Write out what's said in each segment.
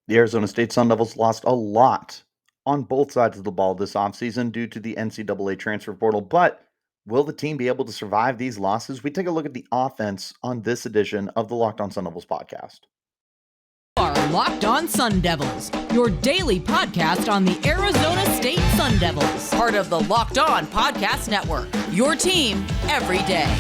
The Arizona State Sun Devils lost a lot on both sides of the ball this offseason due to the NCAA Transfer Portal, but will the team be able to survive these losses? We take a look at the offense on this edition of the Locked On Sun Devils podcast. Are Locked On Sun Devils, your daily podcast on the Arizona State Sun Devils, part of the Locked On Podcast Network, your team every day.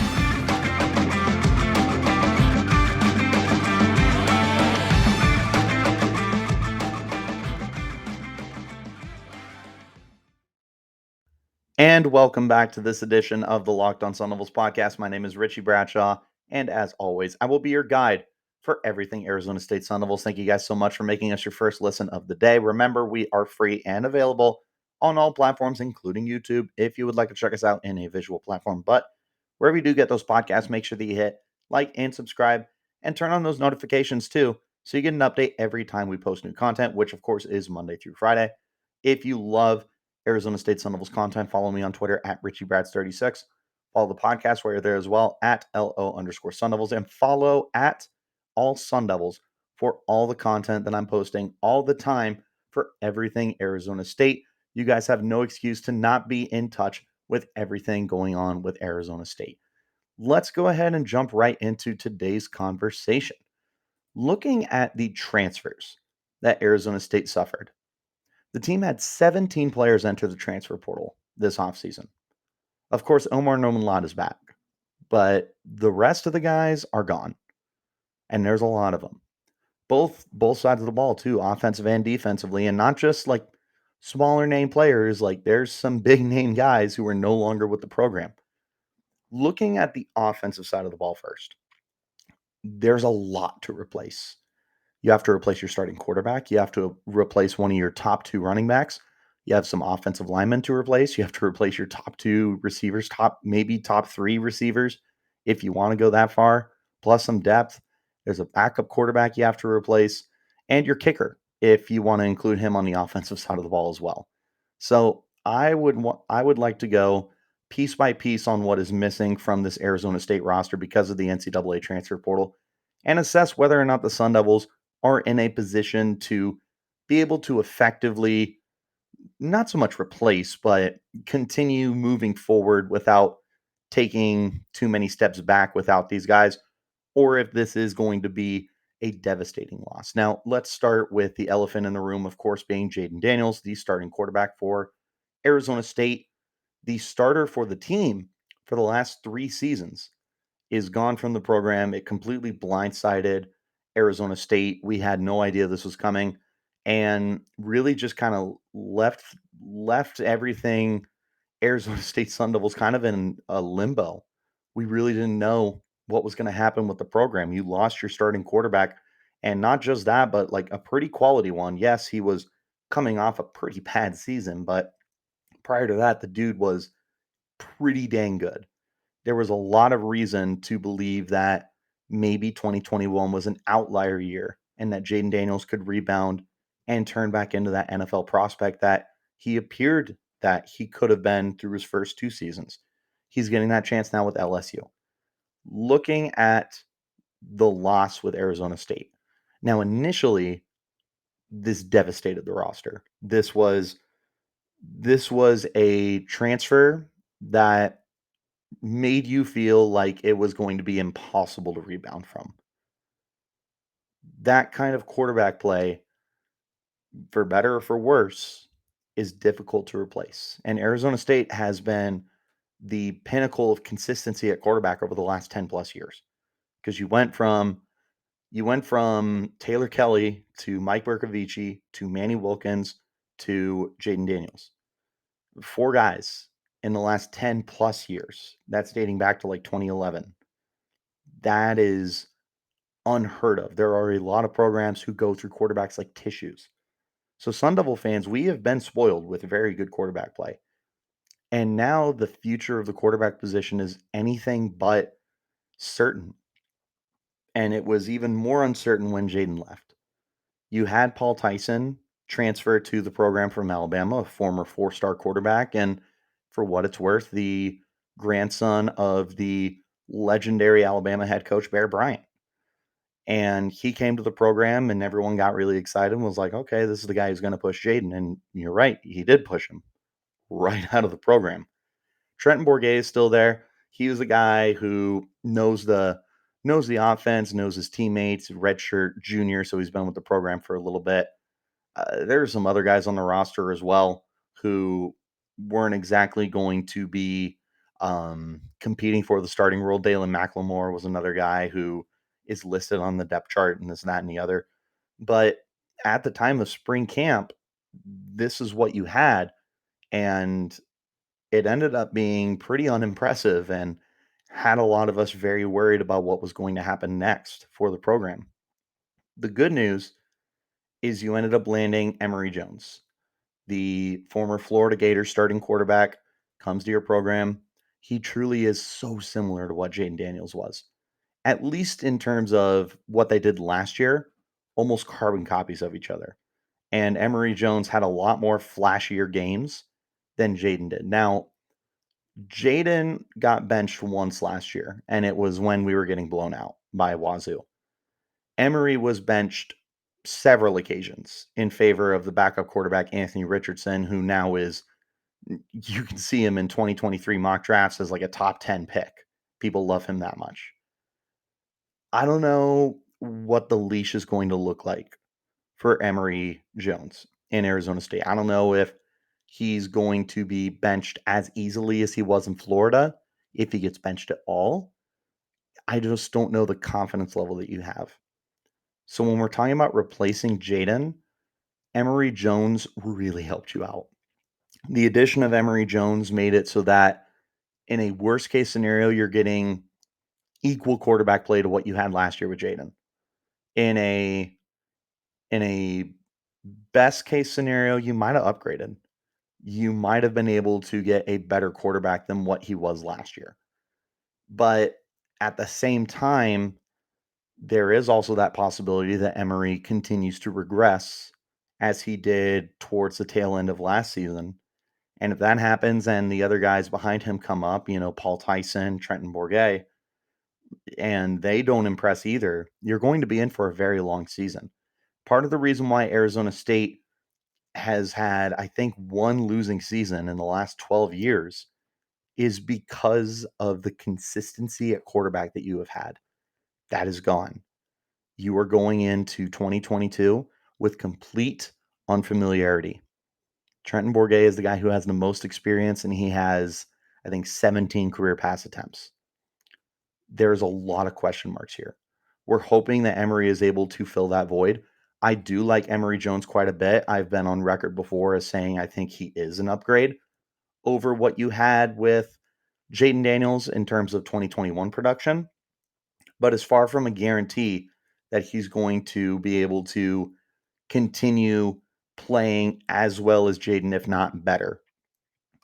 And welcome back to this edition of the Locked On Sun Devils podcast. My name is Richie Bradshaw, and as always, I will be your guide for everything Arizona State Sun Devils. Thank you guys so much for making us your first listen of the day. Remember, we are free and available on all platforms, including YouTube, if you would like to check us out in a visual platform. But wherever you do get those podcasts, make sure that you hit like and subscribe and turn on those notifications too, so you get an update every time we post new content, which of course is Monday through Friday. If you love Arizona State Sun Devils content, follow me on Twitter at RichieBrads36. Follow the podcast where you're there as well at LO_Sun Devils, and follow at All Sun Devils for all the content that I'm posting all the time for everything Arizona State. You guys have no excuse to not be in touch with everything going on with Arizona State. Let's go ahead and jump right into today's conversation. Looking at the transfers that Arizona State suffered, the team had 17 players enter the transfer portal this offseason. Of course, Omar Nomenlad is back, but the rest of the guys are gone, and there's a lot of them. Both sides of the ball too, offensive and defensively, and not just like smaller name players. Like there's some big name guys who are no longer with the program. Looking at the offensive side of the ball first, there's a lot to replace. You have to replace your starting quarterback. You have to replace one of your top two running backs. You have some offensive linemen to replace. You have to replace your top two receivers, maybe top three receivers, if you want to go that far, plus some depth. There's a backup quarterback you have to replace, and your kicker, if you want to include him on the offensive side of the ball as well. So I would like to go piece by piece on what is missing from this Arizona State roster because of the NCAA transfer portal, and assess whether or not the Sun Devils are in a position to be able to effectively not so much replace, but continue moving forward without taking too many steps back without these guys, or if this is going to be a devastating loss. Now, let's start with the elephant in the room, of course, being Jayden Daniels, the starting quarterback for Arizona State, the starter for the team for the last 3 seasons, is gone from the program. It completely blindsided Arizona State. We had no idea this was coming, and really just kind of left everything Arizona State Sun Devils kind of in a limbo. We really didn't know what was going to happen with the program. You lost your starting quarterback, and not just that, but like a pretty quality one. Yes, he was coming off a pretty bad season, but prior to that, the dude was pretty dang good. There was a lot of reason to believe that maybe 2021 was an outlier year and that Jayden Daniels could rebound and turn back into that NFL prospect that he appeared that he could have been through his first 2 seasons. He's getting that chance now with LSU. Looking at the loss with Arizona State. Now, initially, this devastated the roster. This was a transfer that made you feel like it was going to be impossible to rebound from. That kind of quarterback play, for better or for worse, is difficult to replace. And Arizona State has been the pinnacle of consistency at quarterback over the last 10 plus years. Because you went from Taylor Kelly to Mike Bercovici to Manny Wilkins to Jayden Daniels. 4 guys in the last 10 plus years. That's dating back to like 2011. That is unheard of. There are a lot of programs who go through quarterbacks like tissues. So Sun Devil fans, we have been spoiled with very good quarterback play. And now the future of the quarterback position is anything but certain. And it was even more uncertain when Jaden left. You had Paul Tyson transfer to the program from Alabama, a former 4-star quarterback, and for what it's worth, the grandson of the legendary Alabama head coach Bear Bryant. And he came to the program and everyone got really excited and was like, okay, this is the guy who's going to push Jayden. And you're right, he did push him right out of the program. Trenton Bourguet is still there. He was a guy who knows the offense, knows his teammates, redshirt junior, so he's been with the program for a little bit. There's some other guys on the roster as well who weren't exactly going to be competing for the starting role. Dalen McLemore was another guy who is listed on the depth chart and this, that, and the other. But at the time of spring camp, this is what you had. And it ended up being pretty unimpressive and had a lot of us very worried about what was going to happen next for the program. The good news is you ended up landing Emory Jones, the former Florida Gators starting quarterback, comes to your program. He truly is so similar to what Jayden Daniels was, at least in terms of what they did last year, almost carbon copies of each other. And Emery Jones had a lot more flashier games than Jayden did. Now, Jaden got benched once last year, and it was when we were getting blown out by Wazoo. Emory was benched several occasions in favor of the backup quarterback, Anthony Richardson, who now is, you can see him in 2023 mock drafts as like a top 10 pick. People love him that much. I don't know what the leash is going to look like for Emery Jones in Arizona State. I don't know if he's going to be benched as easily as he was in Florida, if he gets benched at all. I just don't know the confidence level that you have. So when we're talking about replacing Jaden, Emery Jones really helped you out. The addition of Emery Jones made it so that in a worst case scenario, you're getting equal quarterback play to what you had last year with Jaden. In a best case scenario, you might have upgraded. You might have been able to get a better quarterback than what he was last year. But at the same time, there is also that possibility that Emery continues to regress as he did towards the tail end of last season. And if that happens and the other guys behind him come up, Paul Tyson, Trenton Bourguet, and they don't impress either, you're going to be in for a very long season. Part of the reason why Arizona State has had, I think, one losing season in the last 12 years is because of the consistency at quarterback that you have had. That is gone. You are going into 2022 with complete unfamiliarity. Trenton Bourguet is the guy who has the most experience, and he has, I think, 17 career pass attempts. There's a lot of question marks here. We're hoping that Emery is able to fill that void. I do like Emery Jones quite a bit. I've been on record before as saying I think he is an upgrade over what you had with Jayden Daniels in terms of 2021 production, but it's far from a guarantee that he's going to be able to continue playing as well as Jaden, if not better.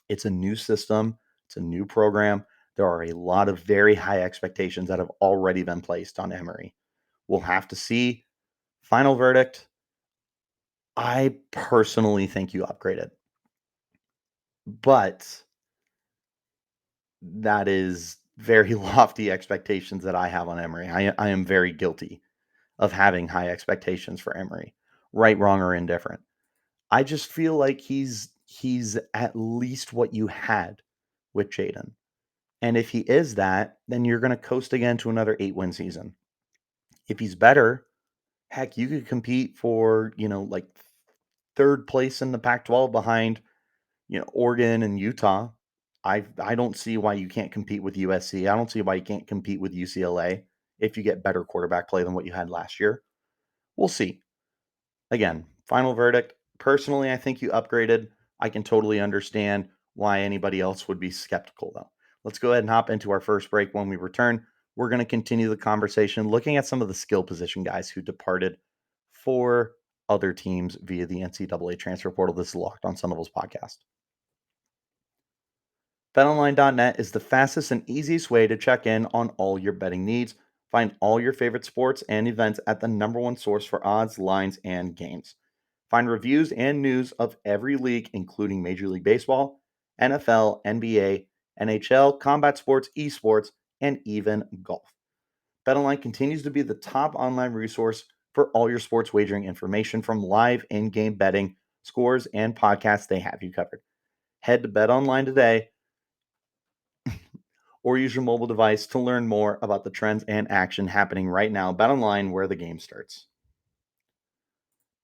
It's a new system, it's a new program. There are a lot of very high expectations that have already been placed on Emory. We'll have to see. Final verdict, I personally think you upgraded. But that is very lofty expectations that I have on Emory. I am very guilty of having high expectations for Emory, right, wrong, or indifferent. I just feel like he's at least what you had with Jaden. And if he is that, then you're going to coast again to another 8-win season. If he's better, heck, you could compete for, like third place in the Pac-12 behind, Oregon and Utah. I don't see why you can't compete with USC. I don't see why you can't compete with UCLA if you get better quarterback play than what you had last year. We'll see. Again, final verdict. Personally, I think you upgraded. I can totally understand why anybody else would be skeptical, though. Let's go ahead and hop into our first break. When we return, we're going to continue the conversation looking at some of the skill position guys who departed for other teams via the NCAA Transfer Portal. This is Locked on Sun Devils podcast. BetOnline.net is the fastest and easiest way to check in on all your betting needs. Find all your favorite sports and events at the number one source for odds, lines, and games. Find reviews and news of every league, including Major League Baseball, NFL, NBA, NHL, combat sports, esports, and even golf. BetOnline continues to be the top online resource for all your sports wagering information, from live in-game betting, scores, and podcasts. They have you covered. Head to BetOnline today or use your mobile device to learn more about the trends and action happening right now. BetOnline, where the game starts.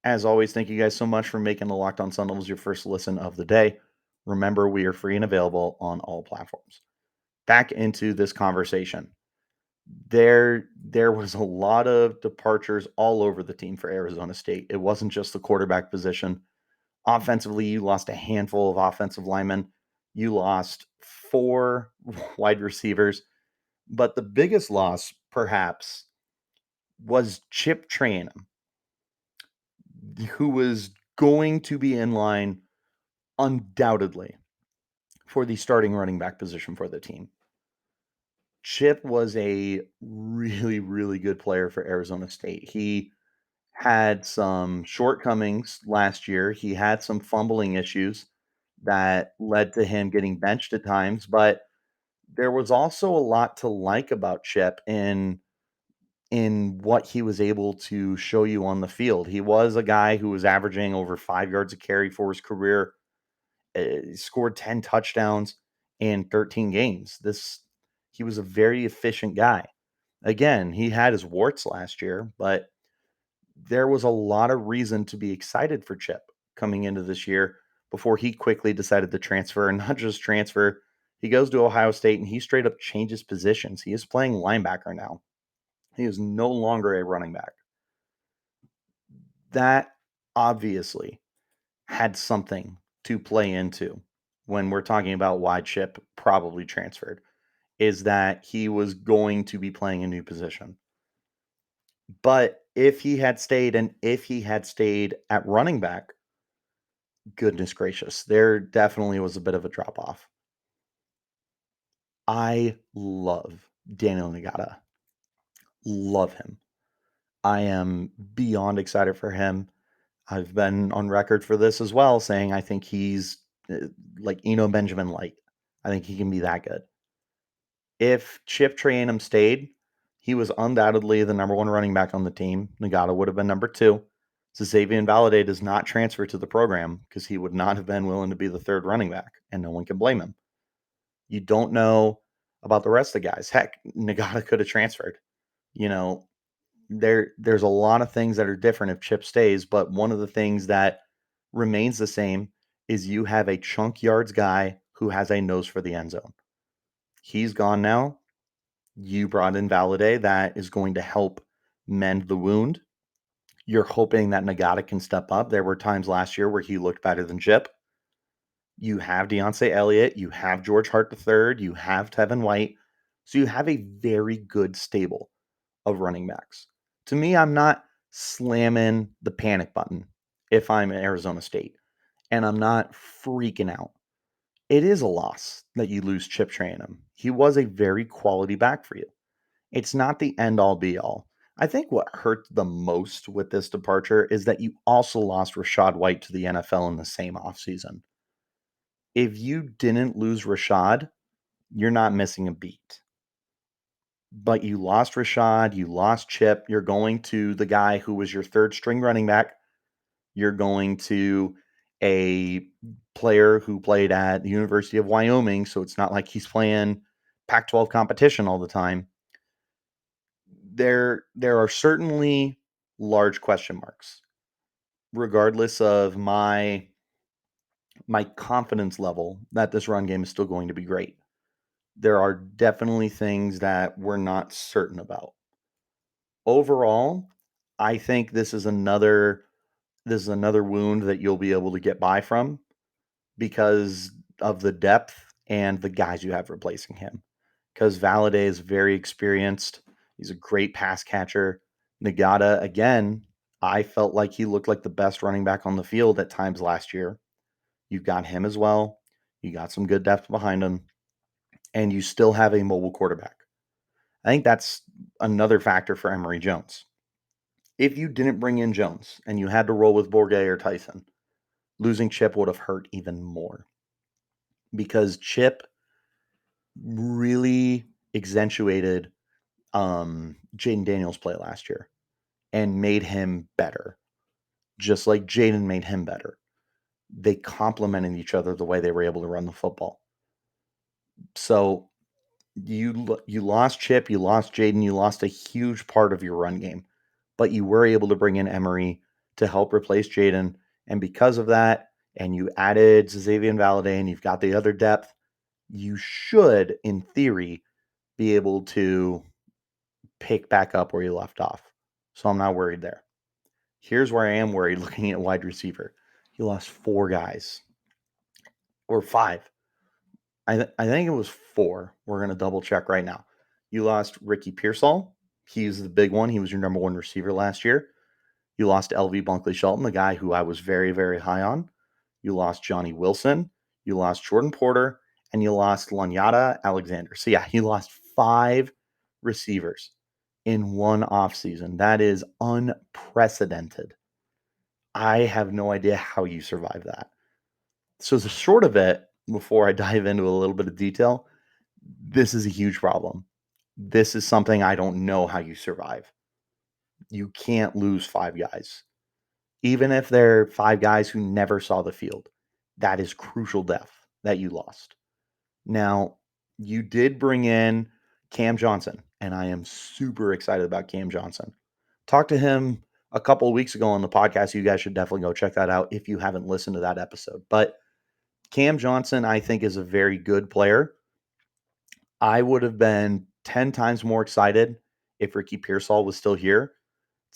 As always, thank you guys so much for making the Locked On Sun Devils your first listen of the day. Remember, we are free and available on all platforms. Back into this conversation. There was a lot of departures all over the team for Arizona State. It wasn't just the quarterback position. Offensively, you lost a handful of offensive linemen. You lost 4 wide receivers. But the biggest loss, perhaps, was Chip Trayanum, who was going to be in line undoubtedly for the starting running back position for the team. Chip was a really, really good player for Arizona State. He had some shortcomings last year. He had some fumbling issues that led to him getting benched at times, but there was also a lot to like about Chip in what he was able to show you on the field. He was a guy who was averaging over 5 yards a carry for his career. Scored 10 touchdowns in 13 games. He was a very efficient guy. Again, he had his warts last year, but there was a lot of reason to be excited for Chip coming into this year before he quickly decided to transfer, and not just transfer. He goes to Ohio State and he straight up changes positions. He is playing linebacker now. He is no longer a running back. That obviously had something to play into when we're talking about why Chip probably transferred, is that he was going to be playing a new position. But if he had stayed at running back, goodness gracious, there definitely was a bit of a drop off. I love Daniel Ngata. Love him. I am beyond excited for him. I've been on record for this as well, saying I think he's like Benjamin Light. I think he can be that good. If Chip Trayanum stayed, he was undoubtedly the number 1 running back on the team. Ngata would have been number 2. Xazavian Valladay does not transfer to the program because he would not have been willing to be the 3rd running back, and no one can blame him. You don't know about the rest of the guys. Heck, Ngata could have transferred. There's a lot of things that are different if Chip stays, but one of the things that remains the same is you have a chunk yards guy who has a nose for the end zone. He's gone now. You brought in Valladay. That is going to help mend the wound. You're hoping that Ngata can step up. There were times last year where he looked better than Chip. You have Deontay Elliott. You have George Hart III. You have Tevin White. So you have a very good stable of running backs. To me, I'm not slamming the panic button if I'm at Arizona State, and I'm not freaking out. It is a loss that you lose Chip Trayanum. He was a very quality back for you. It's not the end all be all. I think what hurt the most with this departure is that you also lost Rachaad White to the NFL in the same offseason. If you didn't lose Rachaad, you're not missing a beat. But you lost Rachaad, you lost Chip, you're going to the guy who was your 3rd string running back. You're going to a player who played at the University of Wyoming, so it's not like he's playing Pac-12 competition all the time. There are certainly large question marks, regardless of my confidence level that this run game is still going to be great. There are definitely things that we're not certain about. Overall, I think this is another wound that you'll be able to get by from because of the depth and the guys you have replacing him. Because Valladay is very experienced. He's a great pass catcher. Ngata, again, I felt like he looked like the best running back on the field at times last year. You've got him as well. You got some good depth behind him. And you still have a mobile quarterback. I think that's another factor for Emery Jones. If you didn't bring in Jones and you had to roll with Bourguet or Tyson, losing Chip would have hurt even more. Because Chip really accentuated Jayden Daniels play last year and made him better, just like Jaden made him better. They complemented each other the way they were able to run the football. So you lost Chip, you lost Jaden, you lost a huge part of your run game, but you were able to bring in Emory to help replace Jaden. And because of that, and you added Xazavian Valladay and you've got the other depth, you should, in theory, be able to pick back up where you left off. So I'm not worried there. Here's where I am worried looking at wide receiver. You lost 4 guys or 5. I think it was 4. We're going to double check right now. You lost Ricky Pearsall. He's the big one. He was your number 1 receiver last year. You lost LV Bunkley-Shelton, the guy who I was very, very high on. You lost Johnny Wilson. You lost Jordan Porter. And you lost Lanyata Alexander. So, yeah, you lost 5 receivers in one offseason. That is unprecedented. I have no idea how you survive that. So, the short of it, before I dive into a little bit of detail, this is a huge problem. This is something I don't know how you survive. You can't lose 5 guys. Even if they're 5 guys who never saw the field, that is crucial depth that you lost. Now, you did bring in Cam Johnson, and I am super excited about Cam Johnson. Talked to him a couple of weeks ago on the podcast. You guys should definitely go check that out if you haven't listened to that episode. But Cam Johnson, I think, is a very good player. I would have been 10 times more excited if Ricky Pearsall was still here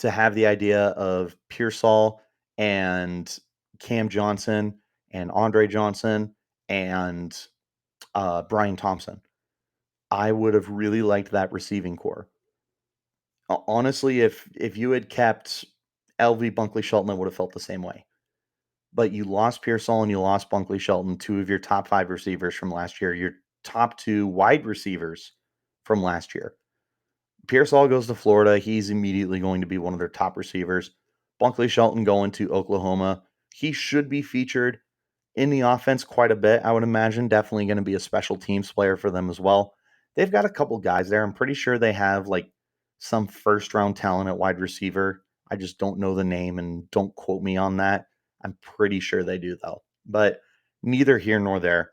to have the idea of Pearsall and Cam Johnson and Andre Johnson and Brian Thompson. I would have really liked that receiving core. Honestly, if you had kept LV Bunkley-Shelton, I would have felt the same way. But you lost Pearsall and you lost Bunkley-Shelton, 2 of your top 5 receivers from last year, your top 2 wide receivers from last year. Pearsall goes to Florida. He's immediately going to be one of their top receivers. Bunkley-Shelton going to Oklahoma. He should be featured in the offense quite a bit, I would imagine. Definitely going to be a special teams player for them as well. They've got a couple guys there. I'm pretty sure they have like some first round talent at wide receiver. I just don't know the name, and don't quote me on that. I'm pretty sure they do, though. But neither here nor there.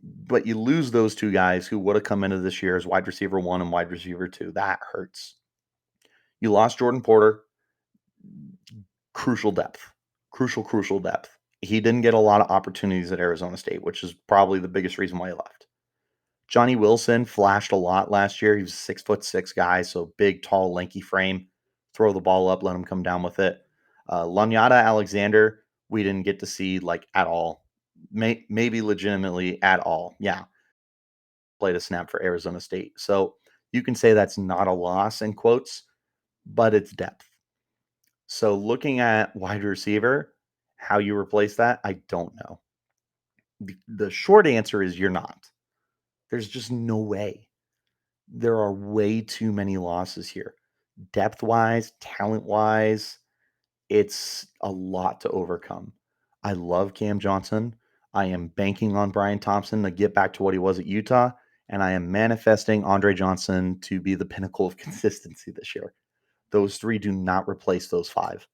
But you lose those 2 guys who would have come into this year as wide receiver 1 and wide receiver 2. That hurts. You lost Jordan Porter. Crucial depth. Crucial depth. He didn't get a lot of opportunities at Arizona State, which is probably the biggest reason why he left. Johnny Wilson flashed a lot last year. He was a 6'6" guy, so big, tall, lanky frame. Throw the ball up, let him come down with it. Lanyata Alexander, we didn't get to see like at all. Maybe legitimately at all. Yeah. Played a snap for Arizona State. So you can say that's not a loss in quotes, but it's depth. So looking at wide receiver, how you replace that, I don't know. The short answer is you're not. There's just no way. There are way too many losses here. Depth-wise, talent-wise, it's a lot to overcome. I love Cam Johnson. I am banking on Brian Thompson to get back to what he was at Utah, and I am manifesting Andre Johnson to be the pinnacle of consistency this year. Those 3 do not replace those 5.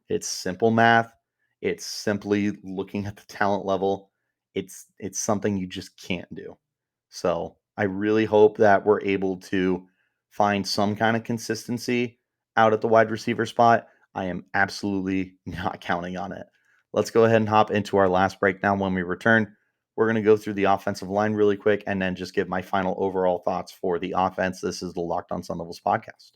It's simple math. It's simply looking at the talent level. It's something you just can't do. So I really hope that we're able to find some kind of consistency out at the wide receiver spot. I am absolutely not counting on it. Let's go ahead and hop into our last breakdown. When we return, we're going to go through the offensive line really quick and then just give my final overall thoughts for the offense. This is the Locked On Sun Devils podcast.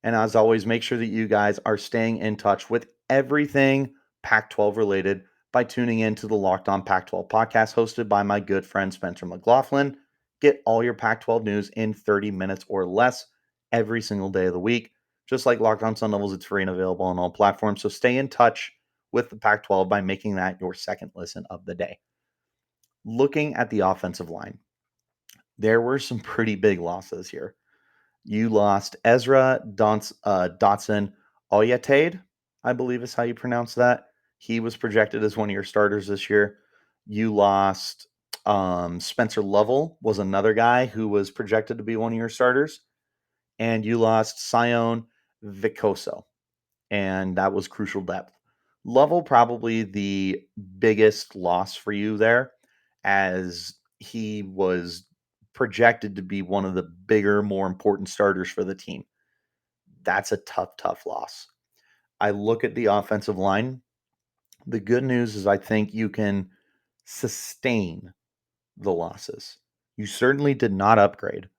And as always, make sure that you guys are staying in touch with everything Pac-12 related by tuning in to the Locked On Pac-12 podcast hosted by my good friend Spencer McLaughlin. Get all your Pac-12 news in 30 minutes or less every single day of the week. Just like Locked On Sun Devils, it's free and available on all platforms. So stay in touch with the Pac-12 by making that your second listen of the day. Looking at the offensive line, there were some pretty big losses here. You lost Ezra Dotson Oyatade, I believe is how you pronounce that. He was projected as one of your starters this year. You lost Spencer Lovell was another guy who was projected to be one of your starters. And you lost Sion Vicoso, and that was crucial depth. Lovell probably the biggest loss for you there, as he was projected to be one of the bigger, more important starters for the team. That's a tough, tough loss. I look at the offensive line. The good news is I think you can sustain the losses. You certainly did not upgrade.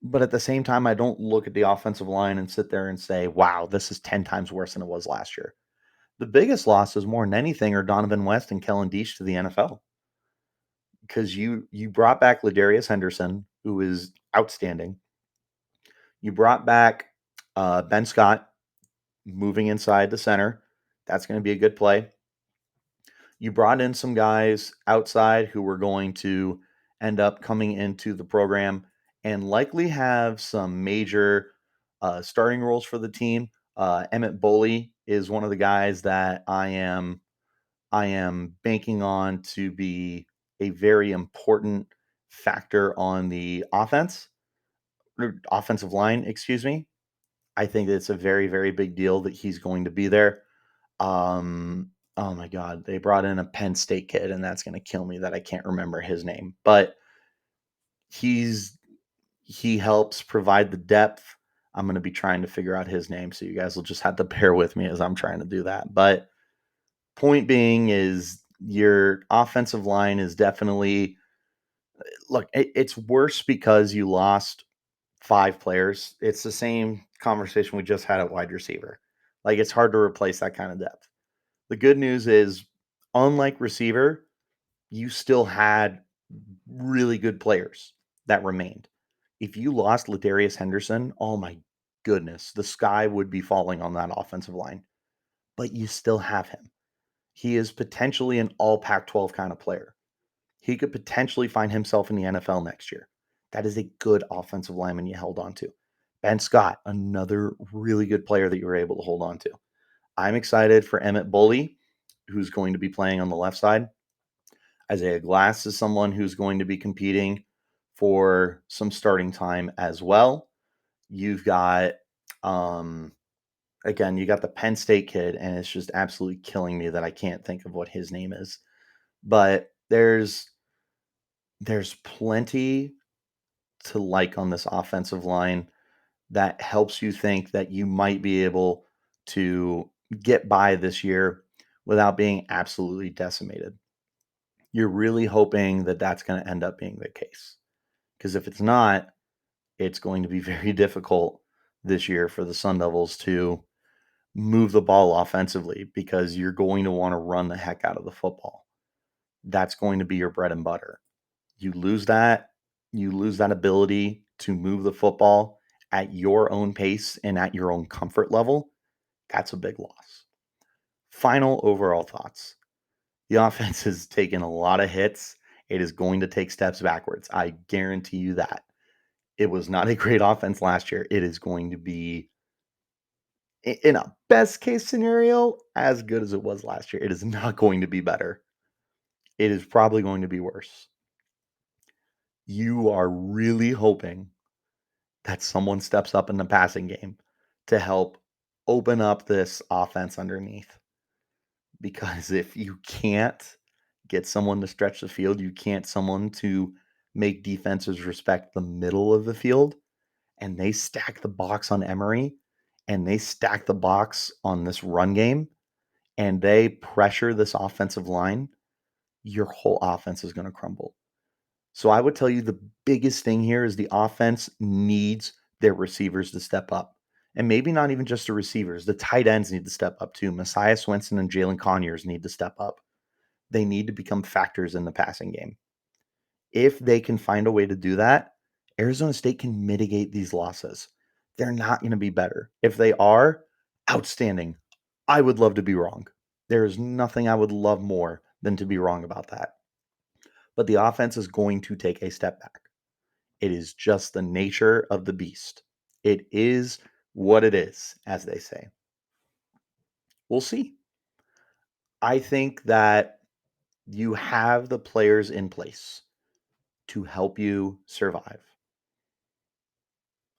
But at the same time, I don't look at the offensive line and sit there and say, wow, this is 10 times worse than it was last year. The biggest losses, more than anything, are Donovan West and Kellen Deesh to the NFL. Because you brought back Ladarius Henderson, who is outstanding. You brought back Ben Scott, moving inside the center. That's going to be a good play. You brought in some guys outside who were going to end up coming into the program and likely have some major starting roles for the team. Emmett Bowley is one of the guys that I am banking on to be a very important factor on the offensive line, excuse me. I think it's a very, very big deal that he's going to be there. Oh my God, they brought in a Penn State kid, and that's going to kill me that I can't remember his name. But he helps provide the depth. I'm going to be trying to figure out his name, so you guys will just have to bear with me as I'm trying to do that. But point being is your offensive line is definitely look. It's worse because you lost 5 players. It's the same conversation we just had at wide receiver. Like it's hard to replace that kind of depth. The good news is, unlike receiver, you still had really good players that remained. If you lost Ladarius Henderson, oh my goodness, the sky would be falling on that offensive line. But you still have him. He is potentially an all Pac 12 kind of player. He could potentially find himself in the NFL next year. That is a good offensive lineman you held on to. Ben Scott, another really good player that you were able to hold on to. I'm excited for Emmett Bowley, who's going to be playing on the left side. Isaiah Glass is someone who's going to be competing for some starting time as well. You've got, um, again, you got the Penn State kid, and it's just absolutely killing me that I can't think of what his name is. But there's plenty to like on this offensive line that helps you think that you might be able to get by this year without being absolutely decimated. You're really hoping that that's going to end up being the case. Because if it's not, it's going to be very difficult this year for the Sun Devils to move the ball offensively because you're going to want to run the heck out of the football. That's going to be your bread and butter. You lose that ability to move the football at your own pace and at your own comfort level. That's a big loss. Final overall thoughts. The offense has taken a lot of hits. It is going to take steps backwards. I guarantee you that. It was not a great offense last year. It is going to be, in a best case scenario, as good as it was last year. It is not going to be better. It is probably going to be worse. You are really hoping that someone steps up in the passing game to help open up this offense underneath. Because if you can't get someone to stretch the field, you can't someone to make defenses respect the middle of the field, and they stack the box on Emory, and they stack the box on this run game, and they pressure this offensive line, your whole offense is going to crumble. So I would tell you the biggest thing here is the offense needs their receivers to step up. And maybe not even just the receivers. The tight ends need to step up too. Messiah Swinson and Jalen Conyers need to step up. They need to become factors in the passing game. If they can find a way to do that, Arizona State can mitigate these losses. They're not going to be better. If they are, outstanding. I would love to be wrong. There is nothing I would love more than to be wrong about that. But the offense is going to take a step back. It is just the nature of the beast. It is what it is, as they say. We'll see. I think that You have the players in place to help you survive.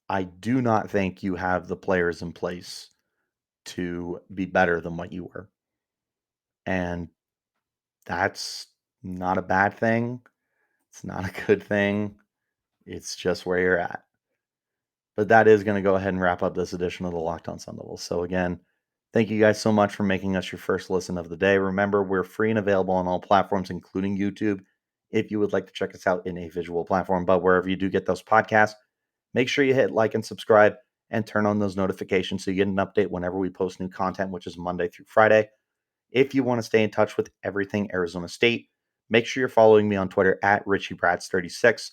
I do not think you have the players in place to be better than what you were. And that's not a bad thing. It's not a good thing. It's just where you're at. But that is going to go ahead and wrap up this edition of the Locked On Sun Devils. So again, thank you guys so much for making us your first listen of the day. Remember, we're free and available on all platforms, including YouTube, if you would like to check us out in a visual platform. But wherever you do get those podcasts, make sure you hit like and subscribe and turn on those notifications so you get an update whenever we post new content, which is Monday through Friday. If you want to stay in touch with everything Arizona State, make sure you're following me on Twitter at RichieBrats36.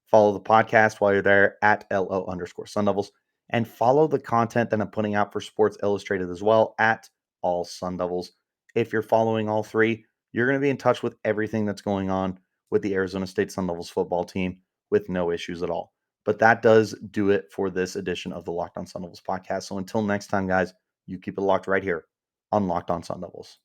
Follow the podcast while you're there at LO_Sun Devils. And follow the content that I'm putting out for Sports Illustrated as well at All Sun Devils. If you're following all three, you're going to be in touch with everything that's going on with the Arizona State Sun Devils football team with no issues at all. But that does do it for this edition of the Locked On Sun Devils podcast. So until next time, guys, you keep it locked right here on Locked On Sun Devils.